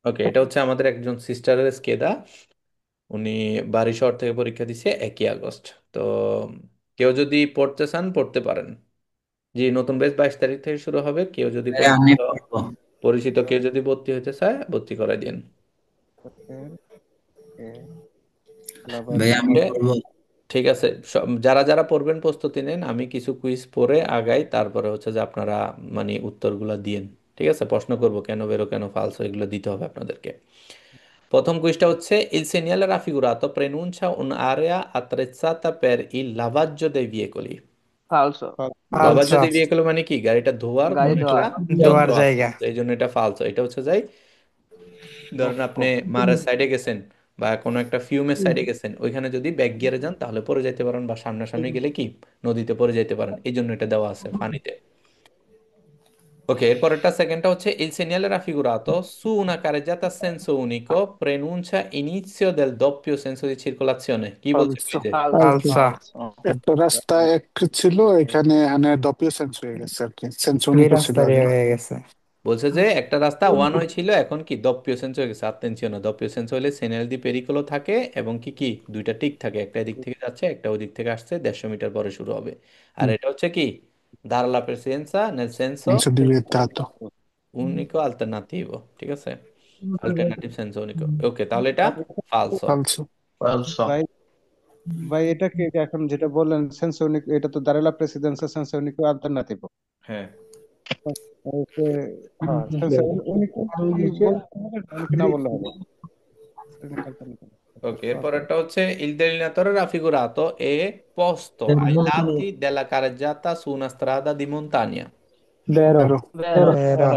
ওকে, এটা হচ্ছে আমাদের একজন সিস্টারের স্কেদা। উনি বাড়ি শহর থেকে পরীক্ষা দিছে 1ই আগস্ট। তো কেউ যদি পড়তে চান পড়তে পারেন। জি, নতুন ব্যাচ 22 তারিখ থেকে শুরু হবে। কেউ যদি আমি পরিচিত পড়বো। পরিচিত কেউ যদি ভর্তি হতে চায় ভর্তি করাই দিন। এর এ ভাই আমি ওকে, পড়বো। ঠিক আছে। যারা যারা পড়বেন প্রস্তুতি নেন, আমি কিছু কুইজ পড়ে আগাই, তারপরে হচ্ছে যে আপনারা মানে উত্তরগুলো দিন। ঠিক আছে, প্রশ্ন করব কেন বেরো কেন ফালসো এগুলো দিতে হবে আপনাদেরকে। প্রথম কুইজটা হচ্ছে il segnale raffigurato preannuncia un'area attrezzata per il lavaggio dei veicoli। ফালসো। লাভাজ্জো ফালসা। দei veicoli মানে কি? গাড়িটা ধোয়ার গাড়ি কোনো একটা ধোয়ার। যন্ত্র দোয়ার আছে, জায়গা। তো এই জন্য এটা ফালসো। এটা হচ্ছে যাই, ধরেন আপনি মারের সাইডে গেছেন বা কোনো একটা ফিউমের সাইডে গেছেন, ওইখানে যদি ব্যাক গিয়ারে যান তাহলে পড়ে যেতে পারেন, বা সামনাসামনি গেলে কি নদীতে পড়ে যেতে পারেন, এই জন্য এটা দেওয়া আছে পানিতে। ওকে, এরপরেরটা সেকেন্ডটা হচ্ছে il segnale raffigurato su una carreggiata a senso unico preannuncia inizio del doppio senso di circolazione। কি বলছে ফালসো। কুইজে? ফালসো। ফালসা। একটা রাস্তা এক ছিল, এখানে এখানে ডপিও চেঞ্জ হয়ে গেছে আর কি, দুই সেন্সোনিকো ছিল রাস্তা আগে। হয়ে গেছে। বলছে যে একটা রাস্তা ওয়ান ওয়ে ছিল, এখন কি doppio senso হয়ে গেছে। attenzione, doppio senso হলে segnale di pericolo থাকে এবং কি কি দুইটা টিক থাকে, একটা এদিক থেকে যাচ্ছে একটা ওদিক থেকে আসছে, 150 মিটার পরে শুরু হবে। আর এটা হচ্ছে কি dar la presidenza nel senso সেন্সো ডিভিয়েটাতো। unico alternativo। ঠিক আছে, alternative senso unico। ওকে, তাহলে এটা ফালসো। ফালসো। পালস। ভাই, ভাই এটা কি এখন যেটা বললেন সেন্সোনিক, এটা তো দাঁড়ালা প্রেসিডেন্সি সেন্সোনিকো অল্টারনাটিভ। হ্যাঁ। হ্যাঁ, সেন্সোনিকো কি বলতে হবে নাকি না বললে হবে? ওকে, এরপরেরটা হচ্ছে il delineatore raffigurato è posto ai lati della carreggiata su una strada di montagna। বেরো। তেরো। বেরো। বেরো।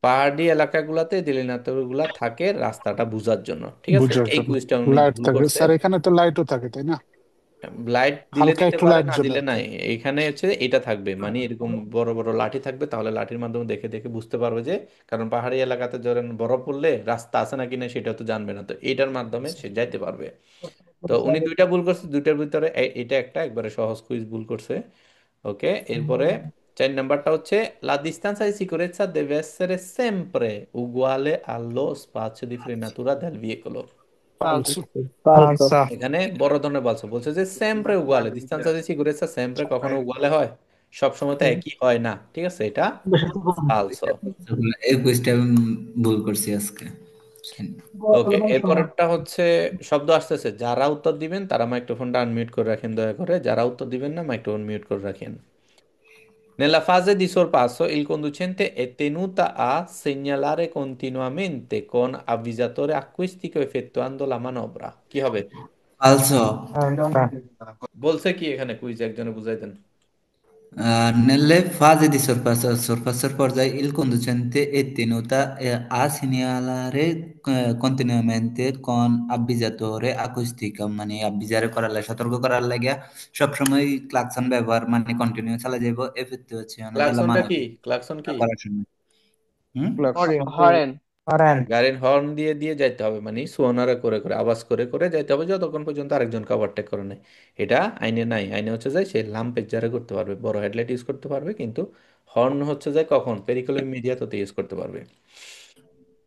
পাহাড়ি এলাকাগুলোতে ডেলিনেটর গুলা থাকে রাস্তাটা বোঝার জন্য। ঠিক আছে, বুঝার এই জন্য কুইজটা উনি লাইট ভুল থাকে করছে। স্যার, এখানে তো লাইটও থাকে তাই না? লাইট দিলে হালকা দিতে একটু পারে, লাইট না জ্বলে দিলে আর কি। নাই। এখানে হচ্ছে এটা থাকবে, মানে এরকম বড় বড় লাঠি থাকবে, তাহলে লাঠির মাধ্যমে দেখে দেখে বুঝতে পারবে যে, কারণ পাহাড়ি এলাকাতে ধরেন বরফ পড়লে রাস্তা আছে নাকি না সেটা তো জানবে না, তো এটার মাধ্যমে সে যাইতে পারবে। তো উনি দুইটা ভুল করছে, দুইটার ভিতরে এটা একটা একবারে সহজ কুইজ ভুল করছে। ওকে, এরপরে 4 নাম্বারটা হচ্ছে la distanza di sicurezza deve essere sempre uguale allo spazio di frenatura del veicolo। ফালসো। ফালসো। ফালসা। এখানে বড় ধরনের বলছে, বলছে যে sempre uguale, distanza di sicurezza sempre কখনো uguale হয়, সব সময় তো একই হয় না। ঠিক আছে, এটা ফালসো। এই কুইজটা আমি ভুল করছি আজকে। ওকে, এরপরেরটা হচ্ছে শব্দ আসতেছে, যারা উত্তর দিবেন তারা মাইক্রোফোনটা আনমিউট করে রাখেন দয়া করে, যারা উত্তর দিবেন না মাইক্রোফোন মিউট করে রাখেন। Nella fase di sorpasso, il conducente è tenuta a segnalare continuamente con avvisatore acustico effettuando la manovra। কি হবে? পালস। ফালসা। বলছে কি এখানে কুইজ একজনে বুঝাই দেন। Nelle fasi di sorpasso poi il conducente è tenuta a segnalare continuamente con avvisatore acustico মানে avvisare করার লাগে সতর্ক করার লাগে সবসময় ক্লাকসন ব্যবহার মানে কন্টিনিউ চালা যাইব এফেক্টিভেশনে দেলা ক্লাকসনটা মানব কি? ক্লাকসন কি? করার সময়। হুম। হরেন। করেন। গাড়ির হর্ন দিয়ে দিয়ে যাইতে হবে, মানে সোনারে করে করে আওয়াজ করে করে যাইতে হবে যতক্ষণ পর্যন্ত আরেকজনকে ওভারটেক করে নেয়। এটা আইনে নাই। আইনে হচ্ছে যে সে লাম্পের জারে করতে পারবে, বড় হেডলাইট ইউজ করতে পারবে, কিন্তু হর্ন হচ্ছে যে কখন পেরিকুলো ইমিডিয়াতোতে ইউজ করতে পারবে।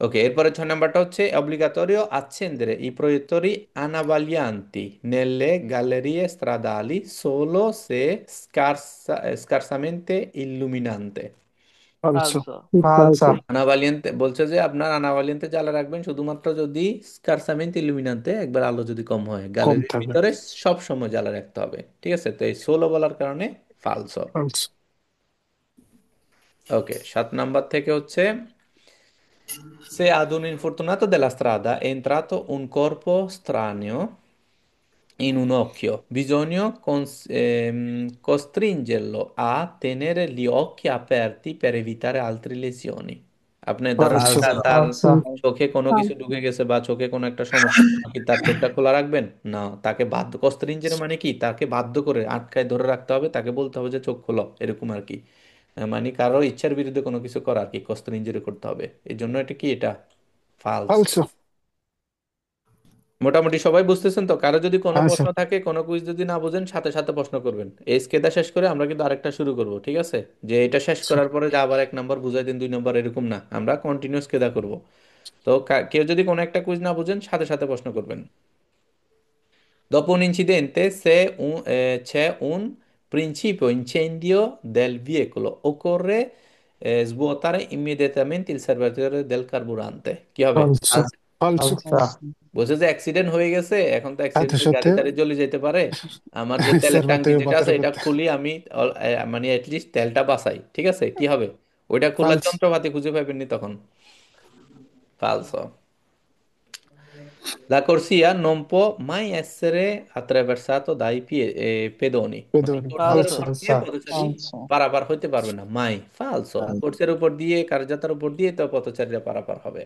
Ok, এরপরে 6 নাম্বারটা হচ্ছে obbligatorio accendere i proiettori anavalianti nelle gallerie stradali solo se scarsamente illuminante। ফালসো। ফালসো। ফালসা। আনাভালিয়ান্তে বলছে যে আপনার আনাভালিয়ান্তে জ্বালা রাখবেন শুধুমাত্র যদি স্কারসামেন্ট ইলুমিনান্তে, একবার আলো যদি কম হয়, কম গ্যালারির থাকে। ভিতরে সব সময় জ্বালা রাখতে হবে। ঠিক আছে, তো এই ষোলো বলার কারণে ফালসো। ফালসো। ওকে, 7 নাম্বার থেকে হচ্ছে se ad un infortunato della strada è entrato un corpo straneo in un occhio, bisogna costringerlo a tenere gli occhi aperti per evitare altre lesioni। আপনি ধরেন ফালসো। তার পালস। তার ফালসা। চোখে কোনো কিছু ঢুকে গেছে বা চোখে কোনো একটা সমস্যা, তখন কি তার চোখটা খোলা রাখবেন? না, তাকে বাধ্য, কস্ত্রিঞ্জের মানে কি, তাকে বাধ্য করে আটকায় ধরে রাখতে হবে, তাকে বলতে হবে যে চোখ খোলো, এরকম আর কি। মানে কারো ইচ্ছার বিরুদ্ধে কোনো কিছু করা আর কি, কস্ত্রিঞ্জেরি করতে হবে। এই জন্য এটা কি, এটা ফালস। ফালসো। মোটামুটি সবাই বুঝতেছেন তো? কারো যদি কোনো হ্যাঁ প্রশ্ন স্যার। থাকে, কোনো কুইজ যদি না বুঝেন, সাথে সাথে প্রশ্ন করবেন। এই স্কেদা শেষ করে আমরা কিন্তু আরেকটা শুরু করব, ঠিক আছে? যে এটা শেষ আচ্ছা। করার পরে যে আবার 1 নম্বর বুঝাই দিন, 2 নম্বর, এরকম না, আমরা কন্টিনিউস স্কেদা করব। তো কেউ যদি কোনো একটা কুইজ না বুঝেন সাথে সাথে প্রশ্ন করবেন। Dopo un incidente, se c'è un principio incendio del veicolo, occorre svuotare immediatamente il serbatoio del carburante. কি হবে? আল falso, falso, আলসা আচ্ছা। বলছে যে অ্যাক্সিডেন্ট হয়ে গেছে, এখন তো সাথে অ্যাক্সিডেন্টে গাড়ি সাথে টাড়ি জ্বলে যেতে পারে। আমার যে তেলের টাঙ্কি সার্ভার যেটা আছে বাতের এটা করতে খুলি আমি, মানে অ্যাটলিস্ট তেলটা বাঁচাই, ঠিক আছে? কি হবে? ওইটা খোলার ফালস যন্ত্রপাতি খুঁজে পাবেননি তখন। ফালসো। La corsia non può mai essere attraversato dai pedoni, মানে পেদোনি কোর্সের ফালসো আলসা উপর দিয়ে আলসা পথচারী আচ্ছা। পারাপার হইতে পারবে না, মাই ফালসো। কোর্সের উপর দিয়ে কার্যাতার উপর দিয়ে তো পথচারীরা পারাপার হবে।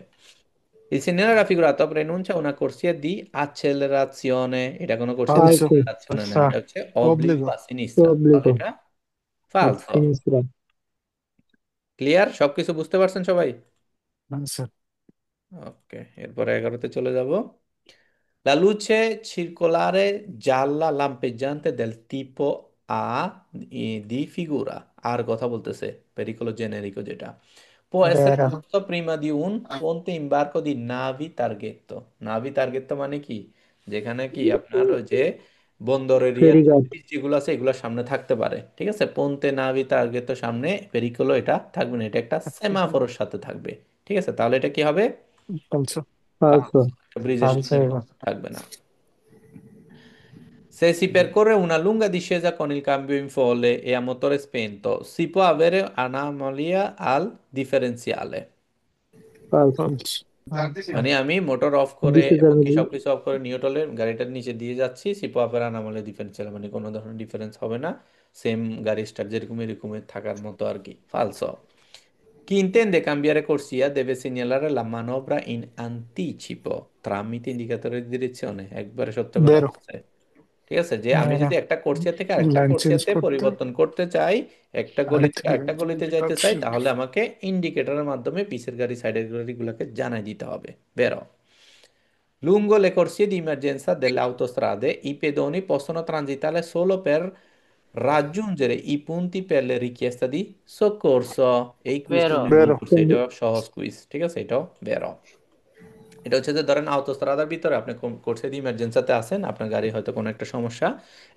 Il segnale raffigurato preannuncia una corsia di accelerazione, এটা কোনো corsia di ফালসো falso, accelerazione না, আলসা এটা হচ্ছে obliquo অব্লিগো a sinistra, তাহলে অব্লিগো এটা a ফালসো। sinistra clear? সবকিছু বুঝতে পারছেন সবাই? স্যার ওকে, এরপরে 11তে চলে যাব। La luce circolare gialla lampeggiante del tipo A di figura, আর কথা বলতেছে pericolo generico যেটা, può essere vero posto prima di un ponte imbarco di navi targhetto। নাভি targhetto মানে কি? যেখানে কি আপনার ওই যে বন্দর এরিয়ার ফেরিঘাট যেগুলো আছে এগুলো সামনে থাকতে পারে, ঠিক আছে? পন্তে নাভি targhetto সামনে, পেরিকোলো এটা থাকবে না, এটা একটা সেমাফোরের সাথে থাকবে, ঠিক আছে? তাহলে এটা কি হবে? ফালসো falso ব্রিজের falso সাথে এগো থাকবে না। Se si percorre una lunga discesa con il cambio in folle e a motore spento, si può avere anomalia al differenziale। falso ফালসো মানে আমি মোটর অফ করে ডিসিশন এবং কি সবকিছু অফ করে নিউট্রালের গাড়িটার নিচে দিয়ে যাচ্ছি, সিপো আপের আনামলে ডিফারেন্সিয়াল, মানে কোনো ধরনের ডিফারেন্স হবে না, সেম গাড়ি স্টার্ট যেরকম এরকমই থাকার মতো আর কি। ফালসো। Chi intende cambiare corsia deve segnalare la manovra in anticipo tramite indicatore di direzione। একবারে সত্য কথা বেরো বলছে, ঠিক আছে? যে আমি vero যদি একটা কোর্সিয়া থেকে আরেকটা লাইন চেঞ্জ কোর্সিয়াতে করতে পরিবর্তন করতে চাই, একটা গলি আগে থেকে থেকে আরেকটা গলিতে যাইতে চাই, তাহলে আমাকে ইন্ডিকেটরের মাধ্যমে পিছের গাড়ি সাইডের গাড়িগুলোকে জানাই দিতে হবে। বেরো। Lungo le corsie di emergenza delle autostrade, i pedoni possono transitare solo per raggiungere i punti per le richieste di soccorso। এই কুইজটা Vero, উনি ভুল বেরো করছে, এটা সহজ কুইজ, ঠিক আছে? এটাও বেরো। এটা হচ্ছে যে ধরেন আউটোস্ট্রাদার ভিতরে আপনি কোর্সে দিয়ে ইমার্জেন্সিতে আছেন, আপনার গাড়ি হয়তো কোনো একটা সমস্যা,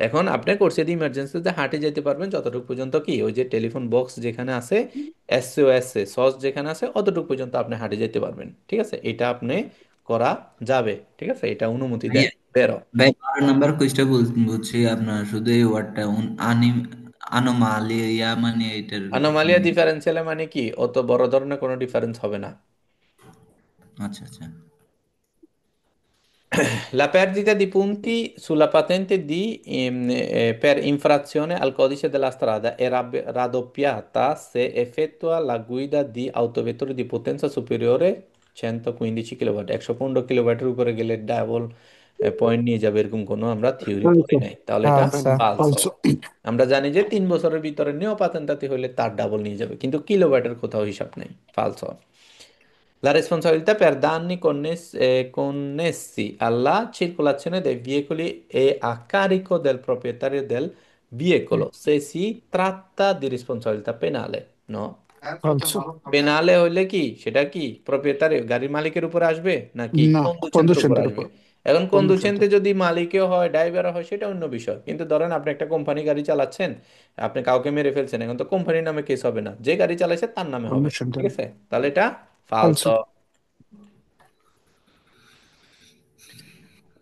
এখন আপনি কোর্সে দিয়ে ইমার্জেন্সিতে হাঁটে যেতে পারবেন যতটুকু পর্যন্ত কি ওই যে টেলিফোন বক্স যেখানে আছে, এসওএস সস যেখানে আছে, অতটুকু পর্যন্ত আপনি হাঁটে যেতে পারবেন, ঠিক আছে? এটা আপনি করা যাবে, ঠিক আছে? এটা অনুমতি ভাই দেয়। বেরো। ভাই 12 নাম্বার কুইজটা বলছি আপনার শুধু এই ওয়ার্ডটা আনোমালিয়া মানে এটার আনোমালিয়া meaning। ডিফারেন্সিয়ালে মানে কি, অত বড় ধরনের কোনো ডিফারেন্স হবে না। আচ্ছা আচ্ছা La perdita di punti sulla patente per infrazione al codice della strada è raddoppiata se effettua la guida di autovetture di potenza superiore 115 kW। 115 কিলোওয়াটের উপরে গেলে ডাবল পয়েন্ট নিয়ে যাবে, এরকম কোনো আমরা থিওরি পড়ি ফালসো নাই, তাহলে এটা আচ্ছা ফালস। ফালসো আমরা জানি যে 3 বছরের ভিতরে নেও পাতেন্তাতি হলে তার ডাবল নিয়ে যাবে, কিন্তু কিলোওয়াটের কোথাও হিসাব নেই। ফালস। La responsabilità per danni connessi alla circolazione dei veicoli è a carico del proprietario del veicolo se si tratta di responsabilità penale, no? ফালসো পেনালে হইলে কি সেটা কি প্রপিয়েটারি গাড়ির মালিকের উপরে আসবে নাকি না কন্ডুচেন্টের উপর কন্ডিশনটার আসবে? উপর এখন কন্ডুচেন্টে কন্ডিশনটা যদি মালিকও হয় ড্রাইভারও হয় সেটা অন্য বিষয়, কিন্তু ধরেন আপনি একটা কোম্পানি গাড়ি চালাচ্ছেন, আপনি কাউকে মেরে ফেলছেন, এখন তো কোম্পানির নামে কেস হবে না, যে গাড়ি চালাইছে তার নামে হবে, ঠিক কন্ডিশনটার আছে? তাহলে এটা ফালস। ফালসো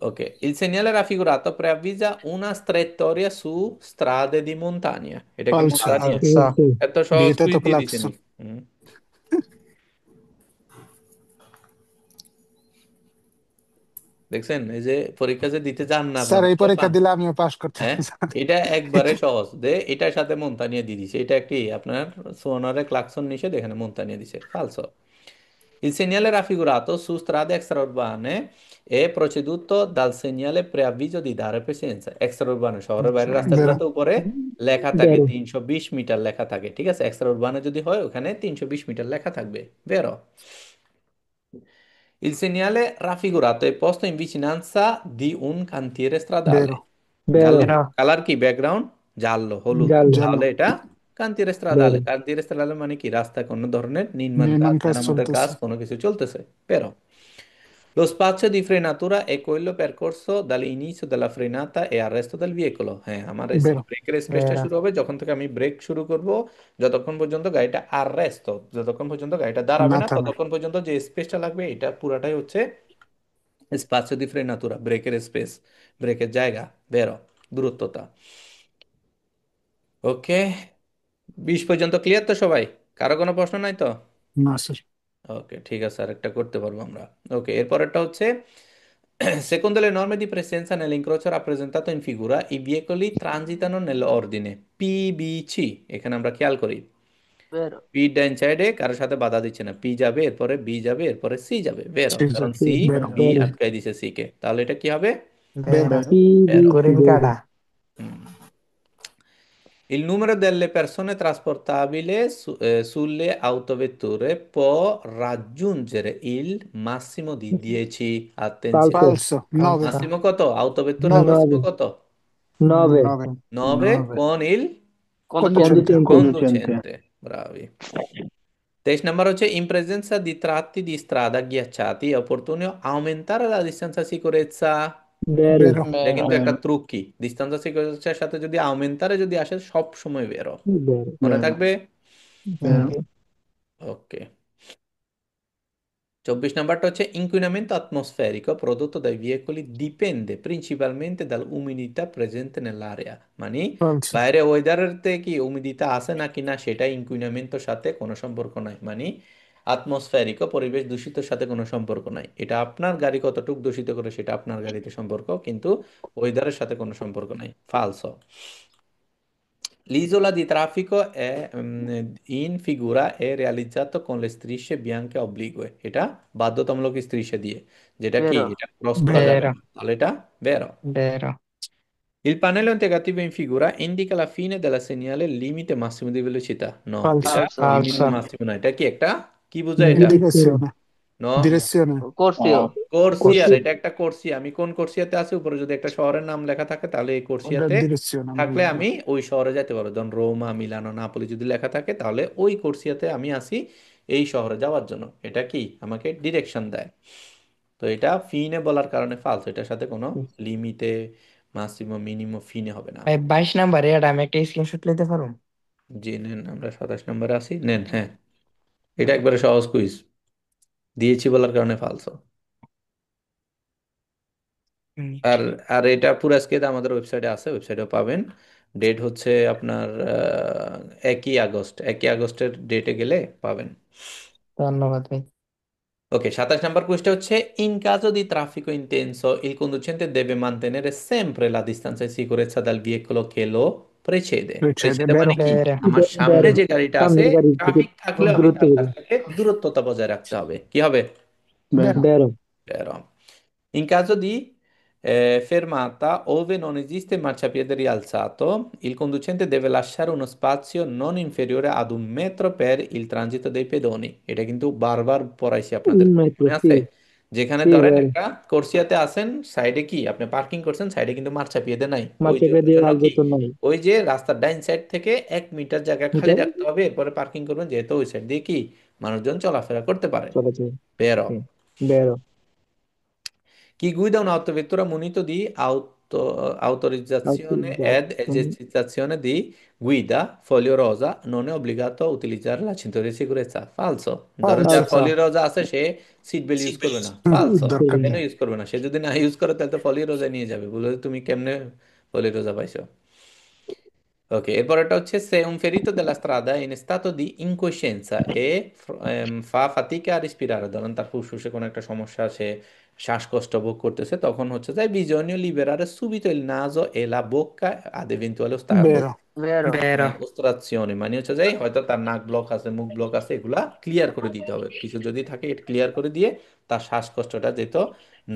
Ok, il segnale raffigurato preavvisa una strettoia su strade di montagna। এটা কি ফালসো মোন্তানিয়া? আচ্ছা আলসো এত সহজ বিয়েতে কুইজ তো দিয়ে ক্লাকসো দিছেনি। হুম, দেখছেন এই যে পরীক্ষা যে দিতে যান না স্যার আপনারা এই তো পরীক্ষা পান। দিলে আমিও পাশ করতে হ্যাঁ, পারি। এটা একবারে সহজ দে, এটার সাথে মোন্তানিয়া দিয়ে দিছে, এটা একটি আপনার সোনারে ক্লাকসন নিষেধ, এখানে মোন্তানিয়া দিছে। ফালসো। Il segnale raffigurato su strade extraurbane è preceduto dal segnale preavviso di dare presenza। extraurbane শহরের বাইরের বেরো রাস্তাগুলোতে উপরে লেখা থাকে vero 320 মিটার লেখা থাকে, ঠিক আছে? এক্সট্রা উরবানে যদি হয় ওখানে 320 মিটার লেখা থাকবে। বেরো। Il segnale raffigurato è posto in vicinanza di un cantiere stradale। বেরো জানলে vero কালার কি ব্যাকগ্রাউন্ড? জানলো হলুদ, giallo জালো তাহলে এটা কান্তির Vero. stradale, কান্তির stradale মানে কি, রাস্তায় কোনো ধরনের নির্মাণ কাজ, নির্মাণ কাজ মেরামতের কাজ, চলতেছে। কোনো কিছু চলতেছে। Vero. Lo spazio di frenatura è quello percorso dall'inizio della frenata e al resto del veicolo. হ্যাঁ, আমার বেরো। ব্রেকের স্পেসটা Vero. শুরু হবে যখন থেকে আমি ব্রেক শুরু করব, যতক্ষণ পর্যন্ত গাড়িটা arresto, যতক্ষণ পর্যন্ত গাড়িটা দাঁড়াবে না না, থামে। ততক্ষণ পর্যন্ত যে স্পেসটা লাগবে এটা পুরাটাই হচ্ছে স্পাসিও দি ফ্রেনাতুরা, ব্রেকের স্পেস, ব্রেকের জায়গা, বেরো, দূরত্বটা। ওকে, 20 পর্যন্ত ক্লিয়ার তো সবাই? কারো কোনো প্রশ্ন নাই তো? না স্যার। ওকে, ঠিক আছে, আরেকটা করতে পারবো আমরা। ওকে, এরপরেরটা হচ্ছে secondo le norme di presenza nell'incrocio rappresentato in figura, i veicoli transitano nell'ordine PBC। এখানে আমরা খেয়াল করি, Vero. পি ডাইন সাইডে কারোর সাথে বাধা দিচ্ছে না, পি যাবে, এরপরে বি যাবে, এরপরে সি যাবে, বেরো, ঠিক কারণ আছে। সি বেরো। বি আটকাই দিছে সি কে, তাহলে এটা কি হবে? বেরো। Vero. বেরো। Curincada. হুম। Il numero delle persone trasportabili sulle autovetture può raggiungere il massimo di 10. Attenzione. Falso, ফালসো। নবে। Falso. Massimo quanto? Autovetture al নবে। massimo 9, quanto? 9, 9। 9 9 con il conducente। conducente, conducente. Bravi. Testo numero c'è, in presenza di tratti di strada ghiacciati è opportuno aumentare la distanza di sicurezza। vero, বেরো। এটা Vero. কিন্তু একটা ত্রুকি, distance সিকিউরিটির সাথে যদি আউমেন্টারে যদি আসে সব সময় বেরো, vero, মনে থাকবে। হুম। vero, ওকে, 24 নাম্বারটা হচ্ছে inquinamento atmosferico prodotto dai veicoli dipende principalmente dall'umidità presente nell'aria। মানে ফালসো। বাইরে ওয়েদারের থেকে কি উমিদিতা আছে নাকি না সেটা ইনকুইনামেন্টের সাথে কোনো সম্পর্ক নাই। মানে আটমসফেরিক পরিবেশ দূষিতের সাথে কোনো সম্পর্ক নাই, এটা আপনার গাড়ি কতটুকু দূষিত করে সেটা আপনার গাড়িতে সম্পর্ক, কিন্তু ওয়েদারের সাথে কোনো সম্পর্ক নাই, ফালসো। L'isola di traffico in figura è realizzato con le strisce bianche oblique। এটা বাধ্যতামূলক strisce দিয়ে, যেটা কি Vero. এটা ক্রস করা যাবে Vero. না, তাহলে এটা বেরো। Vero. Il pannello indicativo in figura indica la fine della segnale limite massimo di velocità। No, ফালসো। এটা Falso. Limit Falso. মাসিমো না, এটা কি একটা, কি বোঝায় এটা? direzione, ডিরেকশনে। নো, ডিরেকশনে। Corsio. কোর্সিয়ার, corsia, এটা একটা কোর্সিয়া। আমি কোন কোর্সিয়াতে আছি, উপরে যদি একটা শহরের নাম লেখা থাকে তাহলে এই ওটা কোর্সিয়াতে ডিরেকশন আমি থাকলে বুঝবো। আমি ওই শহরে যেতে পারবো। ধরুন রোমা, মিলানো, নাপোলি যদি লেখা থাকে তাহলে ওই কোর্সিয়াতে আমি আসি এই শহরে যাওয়ার জন্য, এটা কি আমাকে ডিরেকশন দেয়। তো এটা ফিনে বলার কারণে ফালস, এটার সাথে কোনো লিমিটে মাসিমো মিনিমো ফিনে হবে না। ভাই 22 নাম্বারে এটা আমি একটা স্ক্রিনশট নিতে পারবো? জি নেন, আমরা 27 নম্বরে আছি, নেন। হ্যাঁ, এটা একবারে সহজ কুইজ, দিয়েছি বলার কারণে ফালস। মিনিট। আর আর এটা পুরো স্কেচ আমাদের ওয়েবসাইটে আছে, ওয়েবসাইটেও পাবেন। ডেট হচ্ছে আপনার 1ই আগস্ট, 1ই আগস্টের ডেটে গেলে পাবেন। ধন্যবাদ ভাই। Ok, 27 number questo c'è. In caso di traffico intenso, il conducente deve mantenere sempre la distanza di sicurezza dal veicolo che lo precede. পরিচয় Precede মানে বেরো। কি? Vero. আমার সামনে vero, যে গাড়িটা আছে, সামনের গাড়ি থেকে ট্রাফিক থাকলেও আমি দূরত্ব তার কাছ বেশি, থেকে দূরত্বটা বজায় রাখতে হবে। কি হবে? বেরো। vero, Vero. In caso di fermata, ove non esiste marciapiede rialzato, il conducente deve lasciare uno spazio non inferiore ad 1 metro per il transito dei pedoni। এটা কিন্তু বারবার পড়াইছি আপনাদের, un metro, মনে sì, আছে? যেখানে sì, ধরেন vero, একটা কোর্সিয়াতে আছেন, সাইডে কি আপনি পার্কিং করছেন, সাইডে কিন্তু মার্চাপিয়েদে নাই, ওই যে ওই marciapiede জন্য কি, alzato noi, ওই যে রাস্তার ডাইন সাইড থেকে 1 মিটার জায়গা খালি meter, রাখতে হবে, এরপরে পার্কিং করবেন, যেহেতু ওই সাইড দিয়ে কি মানুষজন চলাফেরা করতে পারে। চলো, চলো, বেরো। sì, vero, Chi guida un'autovettura munito di autorizzazione ed autorizzazione, esercitazione di guida foglio rosa non è obbligato a utilizzare la cintura di sicurezza। Falso। ধরেন ফালসো। যার falso, ফলি রোজা আছে সে সিট বেল্ট ইউজ করবে না। ফালসো। দরকার কেন নেই। ইউজ করবে না? সে যদি না ইউজ করে তাহলে তো ফলি রোজা নিয়ে যাবে, বলে তুমি কেমনে ফলি রোজা পাইছো। Ok, এরপরেরটা হচ্ছে se un ferito della strada è in stato di incoscienza e fa fatica a respirare, ধরেন তার ফুসফুসে কোনো একটা সমস্যা, সে শ্বাসকষ্ট ভোগ করতেছে, তখন হচ্ছে যে bisogna liberare subito il naso e la bocca ad eventuali বেরো। Vero. Vero. ostrazioni। মানে হচ্ছে যে হয়তো তার নাক ব্লক আছে, মুখ ব্লক আছে, এগুলা ক্লিয়ার করে দিতে হবে। কিছু যদি থাকে এটা ক্লিয়ার করে দিয়ে তার শ্বাসকষ্টটা যেত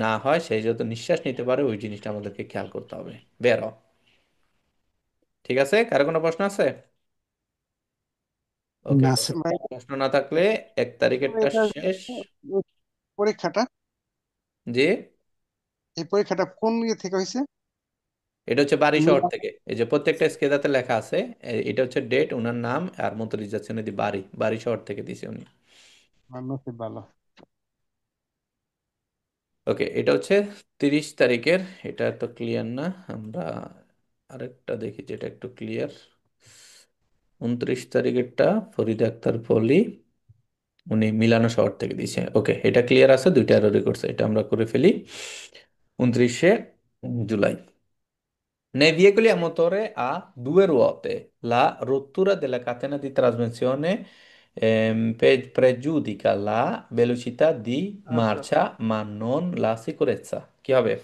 না হয়, সেই যত নিঃশ্বাস নিতে পারে, ওই জিনিসটা আমাদেরকে খেয়াল করতে হবে। বেরো। ঠিক আছে, কারো কোনো প্রশ্ন আছে? ওকে, না স্যার। ভাই, প্রশ্ন না থাকলে 1 তারিখেরটা এটা শেষ। পরীক্ষাটা, জি, এই পরীক্ষাটা কোন ইয়ে থেকে হয়েছে? এটা হচ্ছে বাড়ি শহর মিলা থেকে, এই যে প্রত্যেকটা স্কেদাতে লেখা আছে, এটা হচ্ছে ডেট, ওনার নাম আর মোটরিজাzione দি বাড়ি, বাড়ি শহর থেকে দিছে উনি। নসিব ভালো। ওকে, এটা হচ্ছে 30 তারিখের। এটা তো ক্লিয়ার না, আমরা আরেকটা দেখি যেটা একটু ক্লিয়ার। 29 তারিখেরটা ফরিদ আক্তার পলি, উনি মিলানো শহর থেকে দিছে। ওকে, এটা ক্লিয়ার আছে, দুইটা এররই করছে, এটা আমরা করে ফেলি। 29 July, nei veicoli a motore a due ruote, la rottura della catena di trasmissione pregiudica la velocità di আচ্ছা marcia, ma non la sicurezza. কি হবে?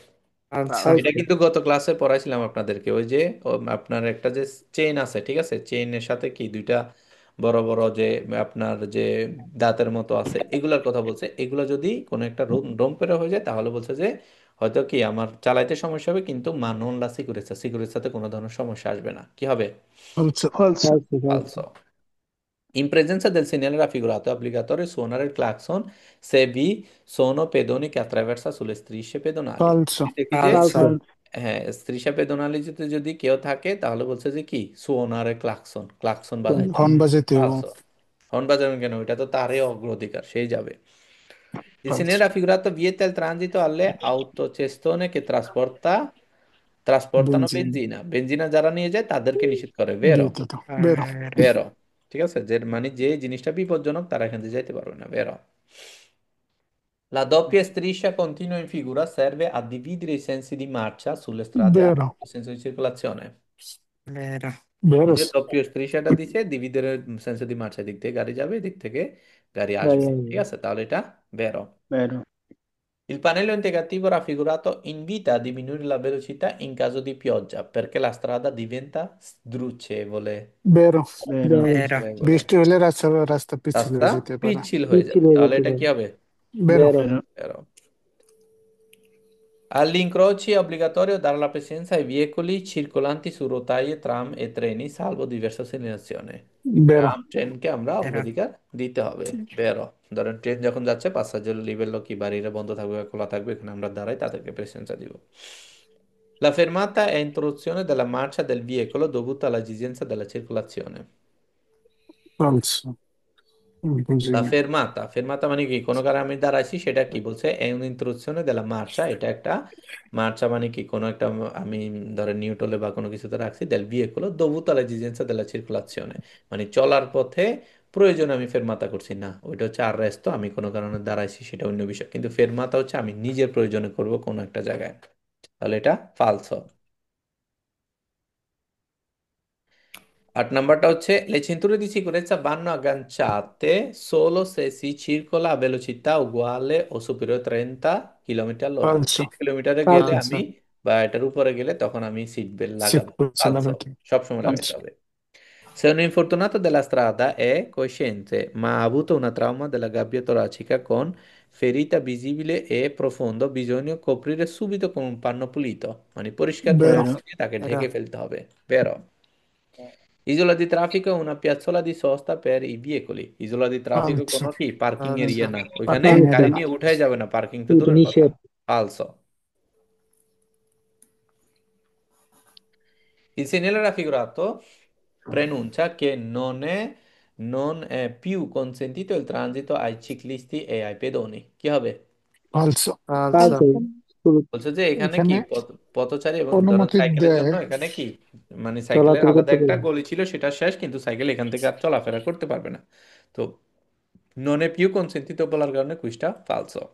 আচ্ছা। এটা কিন্তু গত ক্লাসে পড়াইছিলাম আপনাদেরকে, ওই যে আপনার একটা যে চেইন আছে, ঠিক আছে, চেইনের সাথে কি দুইটা বড় বড় যে আপনার যে দাঁতের মতো আছে, এগুলার কথা বলছে। এগুলো যদি কোনো একটা ডোম পেরে হয়ে যায় তাহলে বলছে যে হয়তো কি আমার চালাইতে সমস্যা হবে, কিন্তু মানুন লা সিকুরেন্সা, সিকুরেন্সাতে কোনো ধরনের সমস্যা আসবে না। কি হবে? falso, falso, ফালসো। In presenza del segnale raffigurato è obbligatorio suonare il clacson se vi sono pedoni che attraversa sulle strisce pedonali। falso, দিতে কি যে আচ্ছা। হ্যাঁ, striscia pedonali যদি কেউ থাকে তাহলে বলছে যে কি suonare clacson, ক্লাকসন বাজাইতে hon হবে। positivo, ফালসো। হর্ন বাজাবেন কেন? এটা তো তারই অগ্রাধিকার, সেই যাবে। Il segnale falso, raffigurato vieta il transito alle autocestone che trasportano benzina, benzina, বেনজিনা যারা নিয়ে যায় তাদেরকে নিষেধ করে, ভেরো। vietato, vero, আর ভেরো, ঠিক আছে, যে মানে যে জিনিসটা বিপজ্জনক তারা এখান থেকে যাইতে পারবে না, ভেরো। La doppia striscia continua in figura serve a dividere i sensi di marcia sulle strade a vero, senso di circolazione। ভেরো। এই vero, যে doppio strisciaটা দিছে, ডিভিডের সেন্স দি মার্চা, দিক থেকে গাড়ি যাবে, এদিক থেকে গাড়ি আসবে, ঠিক আছে, তাহলে এটা ভেরো। বেরো। Il pannello indicativo raffigurato invita a diminuire la velocità in caso di pioggia perché la strada diventa sdrucevole. vero, বেরো। ভেরো। Sdrucevole। বৃষ্টি হলে রাস্তা পিচ্ছিল রাস্তা হয়ে যেতে পারে, পিচ্ছিল হয়ে যাবে, তাহলে এটা কি হবে? বেরো, বেরো। Vero. Agli incroci è obbligatorio dare la presenza ai veicoli circolanti su rotaie, tram e treni, salvo diversa segnalazione. বেরো, ট্রাম ট্রেনকে আমরা ভেরো। অগ্রাধিকার দিতে হবে, বেরো। ধরেন ট্রেন যখন যাচ্ছে, পাঁচসার লিভেল কি বাড়িটা বন্ধ থাকবে বা খোলা থাকবে, এখানে আমরা দাঁড়াই, তাদেরকে প্রেসেন্সা দিব। La fermata è interruzione della marcia del veicolo dovuta all'esigenza della circolazione। falso, La বুঝিনি, fermata, fermata মানে কি, কোনো কারণে আমি দাঁড়াইছি, সেটা কি বলছে? è un'interruzione della marcia, এটা একটা মার্চা মানে কি, কোনো একটা আমি ধরেন নিউট্রালে বা কোনো কিছুতে রাখছি, del veicolo dovuto all'esigenza della circolazione, মানে চলার পথে প্রয়োজনে আমি ফেরমাতা করছি না, ওইটা হচ্ছে arresto, আমি কোনো কারণে দাঁড়াইছি সেটা অন্য বিষয়, কিন্তু ফেরমাতা হচ্ছে আমি নিজের প্রয়োজনে করব কোনো একটা জায়গায়, তাহলে এটা ফালসো। 8 নাম্বারটা হচ্ছে le cinture di sicurezza vanno agganciate solo se si circola a velocità uguale o superiore a 30 km all'ora। falso, 30 কিলোমিটারে গেলে falso, আমি বা এটার উপরে গেলে তখন আমি সিট বেল্ট লাগাবো। sicurezza ফালসো, lavorativa, সবসময় লাগাইতে falso, হবে। Se un infortunato della strada è cosciente ma ha avuto una trauma della gabbia toracica con ferita visibile e profondo, bisogna coprire subito con un panno pulito, মানে পরিষ্কার বেরো, কাপড় দিয়ে তাকে ভেরো। ঢেকে ফেলতে হবে, vero? Isola di traffico è una piazzola di sosta per i veicoli। ইজোলা দি ট্রাফিক falso, কোনো কি পার্কিং আচ্ছা। এরিয়া না, ওইখানে পার্কিং গাড়ি এরিয়া। নিয়ে উঠাই যাবে না, পার্কিং তো দূরের কথা। ফালসো। Il segnale raffigurato preannuncia che non è più consentito il transito ai ciclisti e ai pedoni। কি হবে? falso, আচ্ছা। বলছে যে এখানে কি এখানে পথচারী এবং ধরেন অনুমতি সাইকেলের দেয়, জন্য এখানে কি, মানে সাইকেলের আলাদা একটা গলি ছিল, সেটা শেষ, কিন্তু সাইকেল এখান থেকে আর চলাফেরা করতে পারবে না। তো non è più consentito বলার কারণে কুইজটা ফালসো।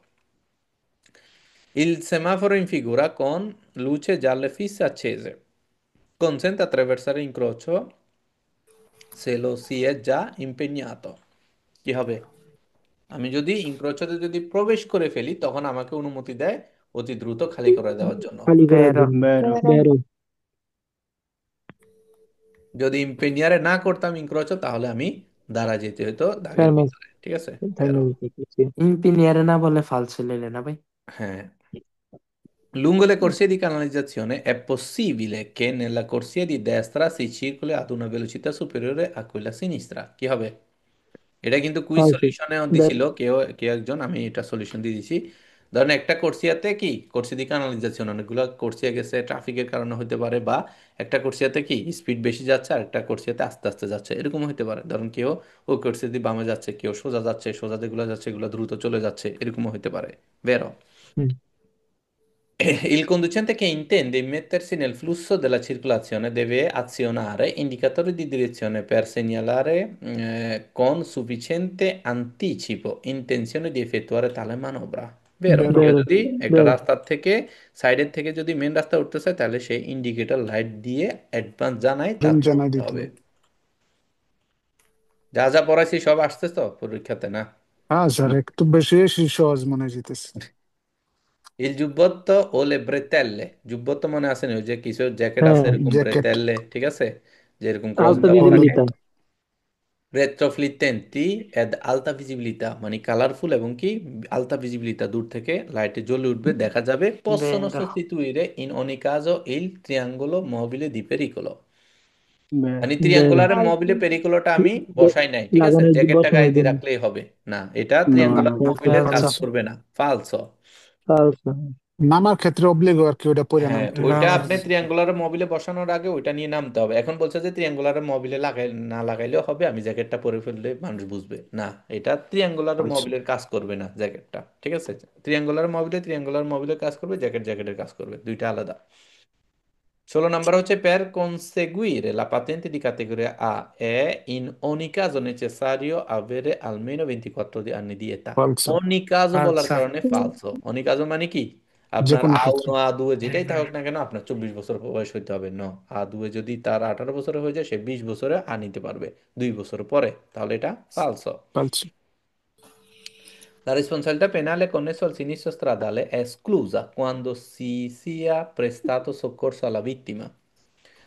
Il semaforo in figura con luce gialle fisse accese consente attraversare l'incrocio se lo si è già impegnato। কি হবে? আমি যদি ইনক্রোচতে যদি প্রবেশ করে ফেলি তখন আমাকে অনুমতি দেয় অতি দ্রুত খালি করে দেওয়ার জন্য। ভেরো। বেরো। যদি ইম্পেনিয়ারে না করতাম ইনক্রোচ, তাহলে আমি দাঁড়া যেতে হতো দাগের ভিতরে, ঠিক আছে, বেরো। ইম্পিনিয়ারে না বলে ফালসো লেলে না ভাই। হ্যাঁ। Lungo le corsie di canalizzazione è possibile che nella corsia di destra si circoli ad una velocità superiore a quella a sinistra। কি হবে? এটা কিন্তু কুইজ সলিউশনে দিছিল কেউ কেউ একজন, আমি এটা সলিউশন দিয়ে দিছি। ধরেন একটা কোর্সিয়াতে কি কোর্সি দিকে কানালাইজেশন অনেকগুলো কোর্সিয়া গেছে ট্রাফিকের কারণে হতে পারে, বা একটা কোর্সিয়াতে কি স্পিড বেশি যাচ্ছে আর একটা কোর্সিয়াতে আস্তে আস্তে যাচ্ছে, এরকম হতে পারে। ধরেন কেউ ওই কোর্সিয়া দিয়ে বামে যাচ্ছে, কেউ সোজা যাচ্ছে, সোজা যেগুলো যাচ্ছে এগুলো দ্রুত চলে যাচ্ছে, এরকমও হতে পারে। বেরো হুম। Il conducente che intende immettersi nel flusso della circolazione deve azionare indicatori di direzione per segnalare con sufficiente anticipo intenzione di effettuare tale manovra. Vero? বেরো কেউ বেরো যদি একটা বেরো রাস্তার থেকে সাইডের থেকে যদি মেন রাস্তা উঠতে চায় তাহলে সেই ইন্ডিকেটর লাইট দিয়ে অ্যাডভান্স জানায় তারপর জানাই উঠতে দিতে হবে। হবে। যা যা পড়াইছি সব আসছে তো পরীক্ষাতে না? হ্যাঁ স্যার, একটু বেশি বেশি সহজ মনে যেতেছে। Il giubbotto o le bretelle? giubbotto মনে আছে না ওই যে কিছু জ্যাকেট আছে হ্যাঁ এরকম জ্যাকেট। ব্রেতেলে, ঠিক আছে, যে এরকম ক্রস alta দেওয়া থাকে। visibilità রেট্রোফ্লিটেন্টি এড আলতা ভিজিবিলিটা মানে কালারফুল এবং কি আলতা ভিজিবিলিটা, দূর থেকে লাইটে জ্বলে উঠবে দেখা যাবে, possono vero sostituire in ogni caso il triangolo mobile di pericolo। মানে vero ট্রিয়াঙ্গুলার মোবিলে পেরিকুলোটা আমি বসাই নাই, ঠিক আছে, লাগানোর জ্যাকেটটা বসানোর গায়ে দিয়ে জন্য রাখলেই হবে না, এটা না না ট্রিয়াঙ্গুলার মোবিলের কাজ falso ফালসো। করবে না, ফালসো। falso নামার ক্ষেত্রে অব্লিগো আর কি, ওটা পরে হ্যাঁ নামতে হবে। ওইটা no আপনি ট্রিয়াঙ্গুলার মোবিলে বসানোর আগে ওইটা নিয়ে নামতে হবে। এখন বলছে যে ট্রিয়াঙ্গুলার মোবিলে লাগাই না লাগাইলেও হবে, আমি জ্যাকেটটা পরে ফেললে মানুষ বুঝবে না, এটা ট্রিয়াঙ্গুলার ফালসো। মোবিলের কাজ করবে না জ্যাকেটটা, ঠিক আছে। ট্রিয়াঙ্গুলার মোবিলের কাজ করবে, জ্যাকেট জ্যাকেটের কাজ করবে, দুইটা আলাদা। 16 হচ্ছে per conseguire la patente di categoria A è in ogni caso necessario avere almeno 24 anni di età। ফালসো। ogni caso বলার falsa কারণে ফালসো। ogni caso মানে কি, যে আপনার কোনো A1 ক্ষেত্রে। A2 যেটাই থাকুক না কেন আপনার 24 বছর বয়স হইতে হবে ন। A2 যদি তার 18 বছরে হয়ে যায় সে 20 বছরে আ নিতে পারবে 2 বছর পরে, তাহলে এটা ফালসো। ফালসো। La responsabilità penale connessa al sinistro stradale è esclusa quando si sia prestato soccorso alla vittima।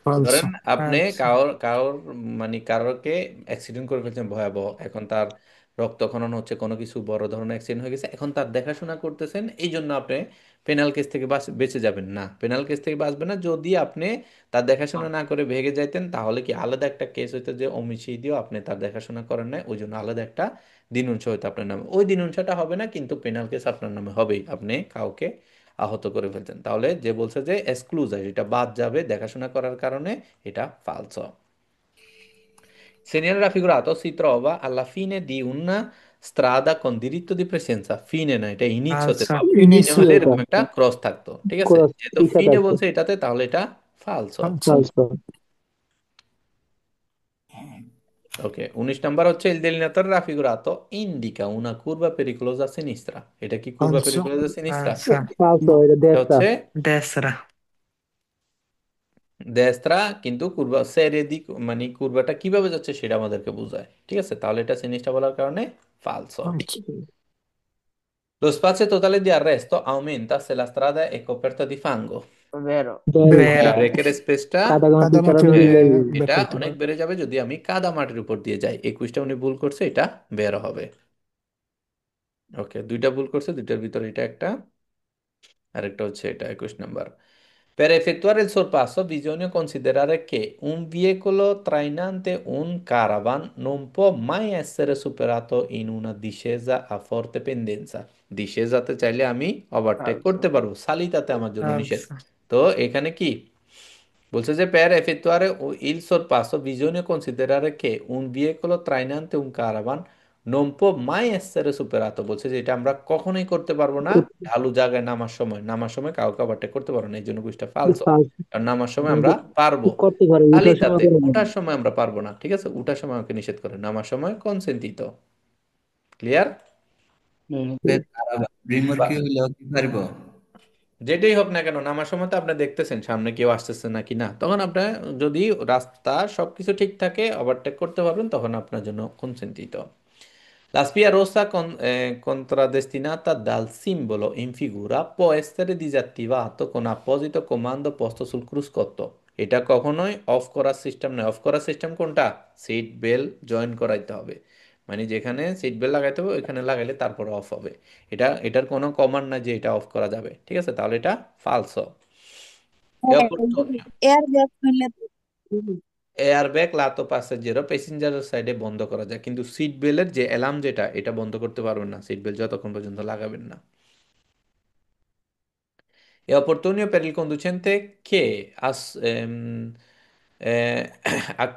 ফালসো। ধরেন আপনি falsa কারোর কারোর মানে কারোরকে অ্যাক্সিডেন্ট করে ফেলছেন ভয়াবহ, এখন তার রক্তক্ষরণ হচ্ছে, কোনো কিছু বড় ধরনের অ্যাক্সিডেন্ট হয়ে গেছে, এখন তার দেখাশোনা করতেছেন, এই জন্য আপনি পেনাল কেস থেকে বেঁচে যাবেন না। পেনাল কেস থেকে বাঁচবেন না যদি আপনি তার দেখাশোনা না করে ভেগে যাইতেন, তাহলে কি আলাদা একটা কেস হইতো যে অমিশিদিও আপনি তার দেখাশোনা করেন না, ওই জন্য আলাদা একটা দিনুনসা হইতো আপনার নামে। ওই দিনুনসাটা হবে না কিন্তু পেনাল কেস আপনার নামে হবেই, আপনি কাউকে আহত করে ফেলতেন। তাহলে যে বলছে যে এক্সক্লুজ এটা বাদ যাবে দেখাশোনা করার কারণে, এটা ফালসো। Segnale raffigurato si trova alla fine di una strada con diritto di presenza। ফিনে না, এটা ইনিশিওতে falsa পাবো, ফিনে ইনিশিও। হলে inizio এরকম একটা ক্রস থাকতো, ঠিক আছে, cross যেহেতু ঠিক ফিনে আছে বলছে এটাতে তাহলে এটা ফালসো। ফালসো। falso ওকে 19 হচ্ছে il delineatore raffigurato indica una curva pericolosa a sinistra। এটা কি curva ফালসো। pericolosa a sinistra? falsa না falso, era এটা destra। হচ্ছে destra দেস্ত্রা, কিন্তু কুরবা সেরে দিক মানে কুরবাটা কিভাবে যাচ্ছে সেটা আমাদেরকে বোঝায়, ঠিক আছে, তাহলে এটা জিনিসটা বলার কারণে ফালসো। ফালসো। Lo spazio totale di arresto aumenta se la strada è coperta di fango। vero Vero। হ্যাঁ vero ব্রেকের স্পেসটা কাদামাটি ছাড়া কাদামাটির নদী যাই। বের এটা হইতে অনেক পারবে। বেড়ে যাবে যদি আমি কাদা মাটির উপর দিয়ে যাই। 21টা উনি ভুল করছে, এটা বের হবে। ওকে দুইটা ভুল করছে, দুইটার ভিতরে এটা একটা, আরেকটা হচ্ছে এটা 21 Per effettuare il sorpasso bisogna considerare che un veicolo trainante un caravan non può mai essere superato in una discesa a forte pendenza। ডিসেজাতে চাইলে আমি ওভারটেক falso করতে পারবো, সালিতাতে আমার জন্য নিষেধ। falsa তো এখানে কি বলছে যে per effettuare il sorpasso bisogna considerare che un veicolo trainante un caravan non può mai essere superato। বলছে যে এটা আমরা কখনোই করতে পারবো না ঢালু জায়গায় নামার সময় কাউকে ওভারটেক করতে পারবো না, এই জন্য কুইজটা ফালসো। Falso। কারণ নামার সময় আমরা পারবো, করতে পারে, উঠার সময় খালিতাতে করে না। উঠার সময় আমরা পারবো না, ঠিক আছে, উঠার সময় আমাকে নিষেধ করে, নামার সময় কনসেন্টিত। ক্লিয়ার? রিমোট কি হইলো কি পারবো? যেটাই হোক না কেন নামার সময় তো আপনি দেখতেছেন সামনে কেউ আসতেছে নাকি না, তখন আপনার যদি রাস্তা সবকিছু ঠিক থাকে ওভারটেক করতে পারবেন, তখন আপনার জন্য কনসেন্টিত। La spia rossa contraddestinata dal simbolo in figura può essere disattivato con apposito comando posto sul cruscotto। এটা কখনোই অফ করার সিস্টেম নয়। অফ করার সিস্টেম কোনটা? সিট বেল্ট জয়েন করাইতে হবে, মানে যেখানে সিট বেল্ট লাগাইতে হবে ওইখানে লাগাইলে তারপর অফ হবে। এটার কোনো কমান্ড না যে এটা অফ করা যাবে, ঠিক আছে, তাহলে এটা ফালসো। E opportunio এয়ারব্যাগ খুললে এয়ার ব্যাগ লাতো প্যাসেঞ্জারও প্যাসেঞ্জারের সাইডে বন্ধ করা যায়, কিন্তু সিট বেল্টের যে অ্যালার্ম যেটা এটা বন্ধ করতে পারবেন না সিট বেল্ট যতক্ষণ পর্যন্ত লাগাবেন না। È opportuno per il conducente che a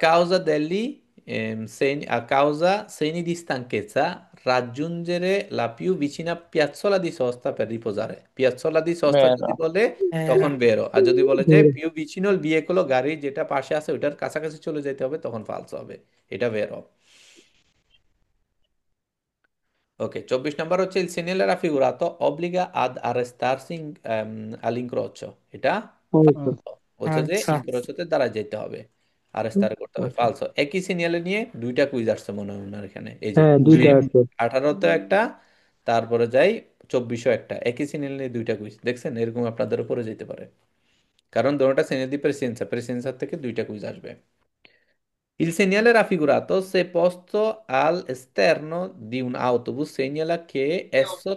causa a causa segni di stanchezza raggiungere la più vicina piazzola di sosta per riposare. পিয়াচ্ছলা দি সস্তা যদি vero, বলে তখন vero, বেরো, আর যদি বলে যে Vero. পিউ ভিচিনো ভিয়েকোলো গাড়ি যেটা পাশে আছে ওইটার কাছাকাছি চলে যেতে হবে তখন ফালসো হবে। এটা বেরো। Ok, 24 নাম্বার হচ্ছে il segnale raffigurato obbliga ad arrestarsi all'incrocio। এটা Falso. mm, falso। বলছে যে falso, ইনক্রোচতে দ্বারা যেতে হবে, আরেস্টার করতে হবে। Ok. ফালসো। একই সিনিয়লে নিয়ে দুইটা কুইজ আসছে মনে হয় ওনার এখানে, এই যে হ্যাঁ, sì, দুইটা সেম আছে। 18তে একটা, তারপরে যাই 2400 একটা, একই সিনিয়ল নিয়ে দুইটা কুইজ দেখছেন, এরকম আপনাদের উপরে যেতে পারে, কারণ দুটোটা সিনিয়র দি প্রেসিডেন্সা, প্রেসিডেন্সার থেকে দুইটা কুইজ আসবে। Il segnale raffigurato, se posto all'esterno di un autobus, segnala che esso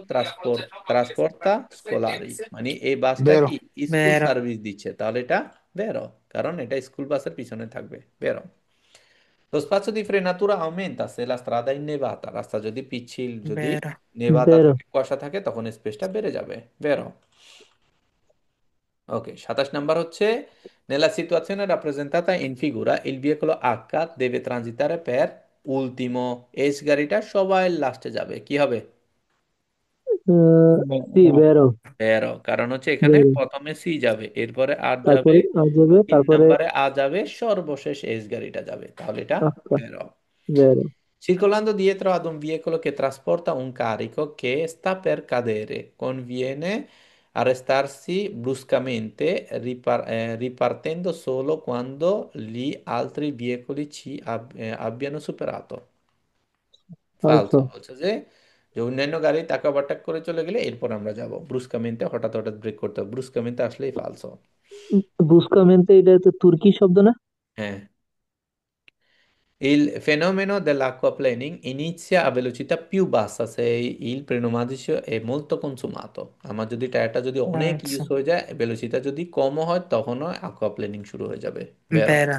trasporta scolari। মানে এই বাসটা কি Vero. স্কুল vero, সার্ভিস দিচ্ছে, তাহলে এটা বেরো, কারণ এটা স্কুল বাসের পিছনে থাকবে। বেরো। Lo spazio di frenatura aumenta se la strada è innevata। রাস্তা যদি পিচ্ছিল, যদি vero, নেভাতা Vero. থাকে, কুয়াশা থাকে, তখন স্পেসটা বেড়ে যাবে। বেরো। Ok, 27 নাম্বার হচ্ছে nella situazione rappresentata in figura il veicolo H deve transitare per ultimo। S গাড়িটা সবাই লাস্টে যাবে, কি হবে? Sì, vero, vero. তেরো, কারণ হচ্ছে এখানে Vero. প্রথমে সি যাবে, এরপরে আর যাবে, তারপরে আ যাবে, তিন তারপরে নম্বরে আ যাবে, সর্বশেষ এস গাড়িটা যাবে, তাহলে এটা আচ্ছা, তেরো। vero. Circolando dietro ad un veicolo che trasporta un carico che sta per cadere, conviene arrestarsi bruscamente, ripartendo solo quando gli altri veicoli abbiano superato। ফালসো। Falso. বলছে যে যে অন্যান্য গাড়ি তাকে ওভারটেক করে চলে গেলে এরপর আমরা যাব, ব্রুস্কামেন্টে হঠাৎ হঠাৎ ব্রেক করতে হবে, ব্রুস্কামেন্টে আসলেই ফালসো। বুস্কামেন্তে এটা তো তুর্কি শব্দ না? হ্যাঁ। Il fenomeno dell'acquaplaning inizia a velocità più bassa se il pneumatico è molto consumato। আমার যদি টায়ারটা যদি অনেক ইউজ falso, হয়ে যায়, ভেলোসিটি যদি কমও হয়, তখনও অ্যাকুয়াপ্লেনিং শুরু হয়ে যাবে। বেরো। vero,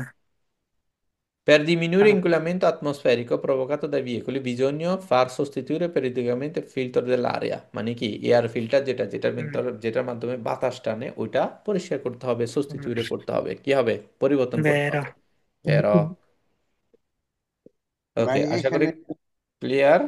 Per diminuire l'inquinamento atmosferico provocato dai veicoli bisogna far sostituire periodicamente il filtro dell'aria। মানে কি, এয়ার ফিল্টার যেটা যেটার mm, যেটার মাধ্যমে বাতাস টানে ওইটা পরিষ্কার করতে হবে, সাবস্টিটিউট করতে হবে, কি হবে, পরিবর্তন করতে vero, হবে। বেরো। ওকে, ভাই আশা করি এখানে ক্লিয়ার।